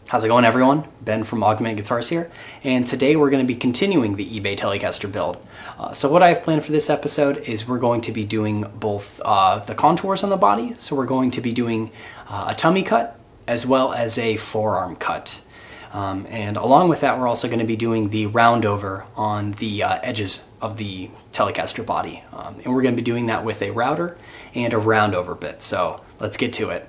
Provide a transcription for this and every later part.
How's it going, everyone? Ben from Augment Guitars here, and today we're going to be continuing the eBay Telecaster build. So what I have planned for this episode is we're going to be doing both the contours on the body, so we're going to be doing a tummy cut as well as a forearm cut. And along with that, we're also going to be doing the round over on the edges of the Telecaster body. And we're going to be doing that with a router and a round over bit, so let's get to it.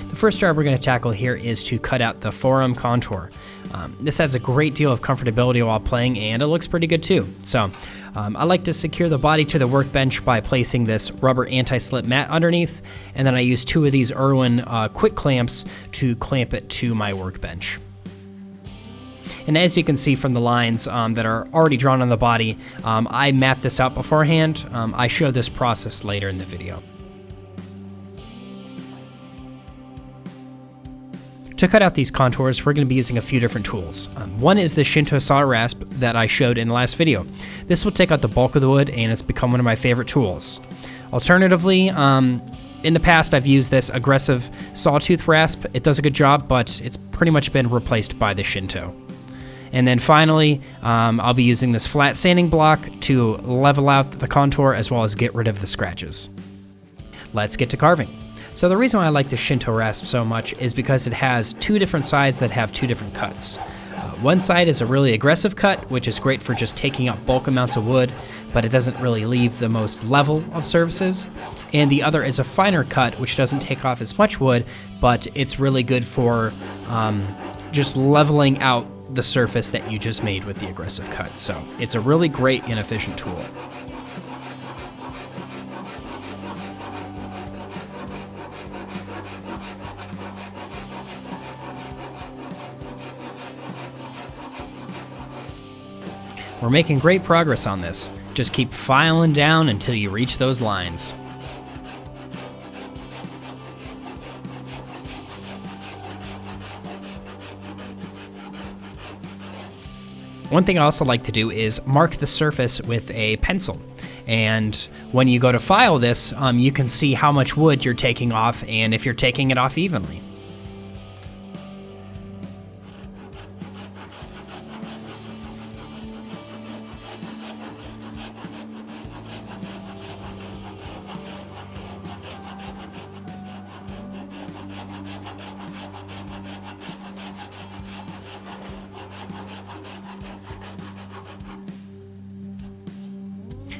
The first job we're going to tackle here is to cut out the forearm contour. This adds a great deal of comfortability while playing, and it looks pretty good too. So I like to secure the body to the workbench by placing this rubber anti-slip mat underneath, and then I use two of these Irwin quick clamps to clamp it to my workbench. And as you can see from the lines that are already drawn on the body, I mapped this out beforehand. I show this process later in the video. To cut out these contours, we're going to be using a few different tools. One is the Shinto saw rasp that I showed in the last video. This will take out the bulk of the wood, and it's become one of my favorite tools. Alternatively, in the past I've used this aggressive sawtooth rasp. It does a good job, but it's pretty much been replaced by the Shinto. And then finally, I'll be using this flat sanding block to level out the contour as well as get rid of the scratches. Let's get to carving. So the reason why I like the Shinto rasp so much is because it has two different sides that have two different cuts. One side is a really aggressive cut, which is great for just taking out bulk amounts of wood, but it doesn't really leave the most level of surfaces. And the other is a finer cut, which doesn't take off as much wood, but it's really good for just leveling out the surface that you just made with the aggressive cut. So it's a really great and efficient tool. We're making great progress on this. Just keep filing down until you reach those lines. One thing I also like to do is mark the surface with a pencil. And when you go to file this, you can see how much wood you're taking off and if you're taking it off evenly.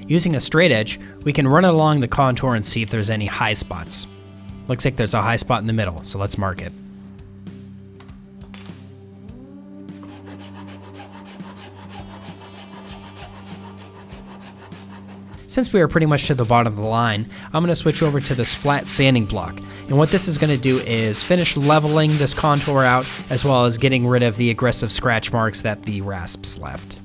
Using a straight edge, we can run it along the contour and see if there's any high spots. Looks like there's a high spot in the middle, so let's mark it. Since we are pretty much to the bottom of the line, I'm going to switch over to this flat sanding block. And what this is going to do is finish leveling this contour out, as well as getting rid of the aggressive scratch marks that the rasps left.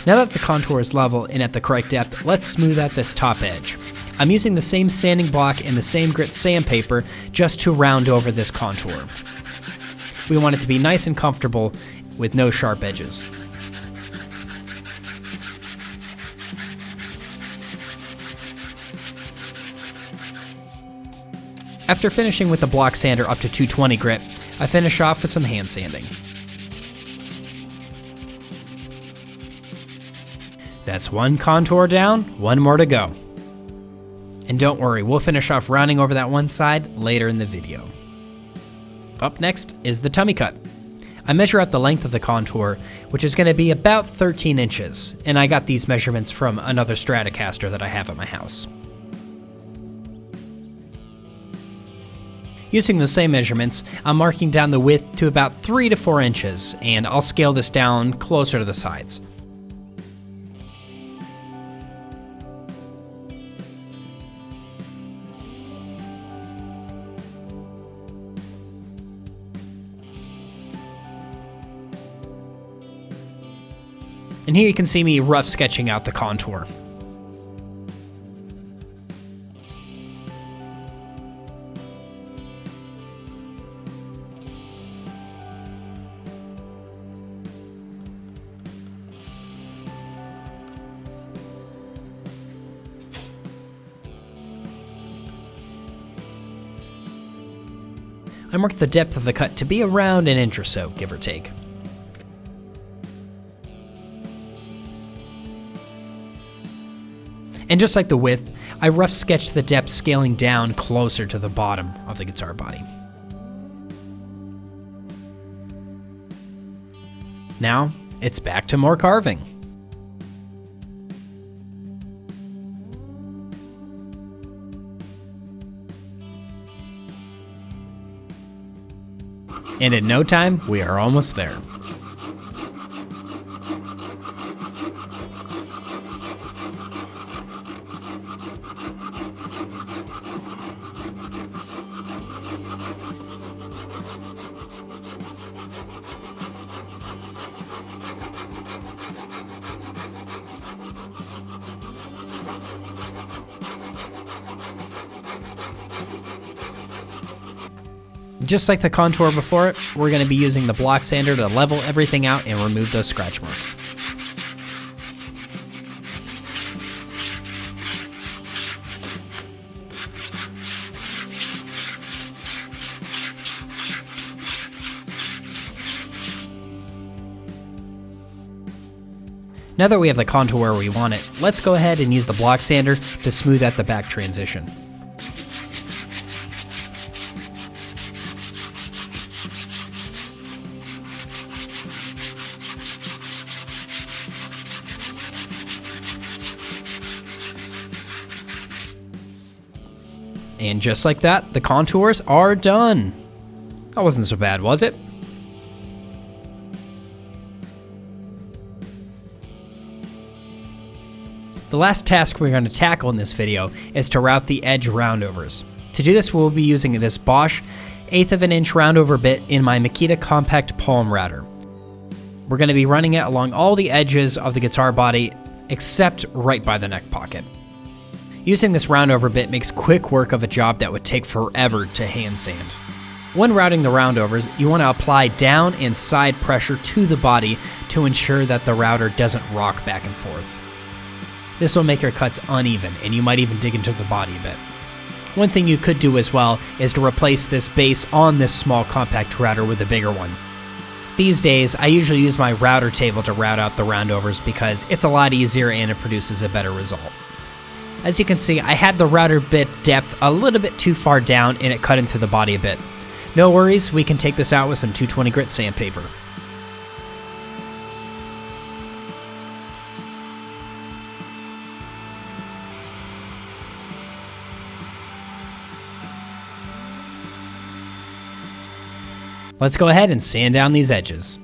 Now that the contour is level and at the correct depth, let's smooth out this top edge. I'm using the same sanding block and the same grit sandpaper just to round over this contour. We want it to be nice and comfortable with no sharp edges. After finishing with the block sander up to 220 grit, I finish off with some hand sanding. That's one contour down, one more to go. And don't worry, we'll finish off rounding over that one side later in the video. Up next is the tummy cut. I measure out the length of the contour, which is going to be about 13 inches, and I got these measurements from another Telecaster that I have at my house. Using the same measurements, I'm marking down the width to about 3 to 4 inches, and I'll scale this down closer to the sides. And here you can see me rough sketching out the contour. I marked the depth of the cut to be around an inch or so, give or take. And just like the width, I rough sketched the depth scaling down closer to the bottom of the guitar body. Now, it's back to more carving. And in no time, we are almost there. Just like the contour before it, we're going to be using the block sander to level everything out and remove those scratch marks. Now that we have the contour where we want it, let's go ahead and use the block sander to smooth out the back transition. And just like that, the contours are done. That wasn't so bad, was it? The last task we're going to tackle in this video is to route the edge roundovers. To do this, we'll be using this Bosch 1/8 of an inch roundover bit in my Makita Compact Palm Router. We're going to be running it along all the edges of the guitar body, except right by the neck pocket. Using this roundover bit makes quick work of a job that would take forever to hand sand. When routing the roundovers, you want to apply down and side pressure to the body to ensure that the router doesn't rock back and forth. This will make your cuts uneven, and you might even dig into the body a bit. One thing you could do as well is to replace this base on this small compact router with a bigger one. These days, I usually use my router table to route out the roundovers because it's a lot easier and it produces a better result. As you can see, I had the router bit depth a little bit too far down and it cut into the body a bit. No worries, we can take this out with some 220 grit sandpaper. Let's go ahead and sand down these edges.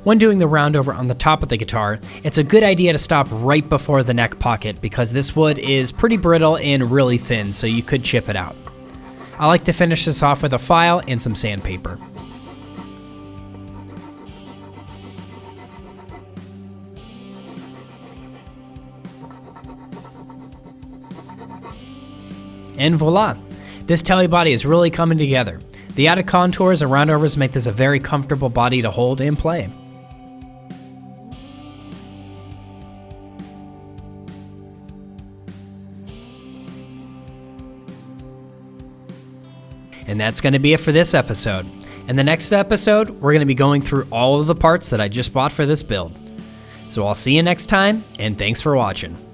When doing the roundover on the top of the guitar, it's a good idea to stop right before the neck pocket because this wood is pretty brittle and really thin, so you could chip it out. I like to finish this off with a file and some sandpaper. And voila! This tele body is really coming together. The added contours and roundovers make this a very comfortable body to hold and play. And that's going to be it for this episode. In the next episode, we're going to be going through all of the parts that I just bought for this build. So I'll see you next time, and thanks for watching.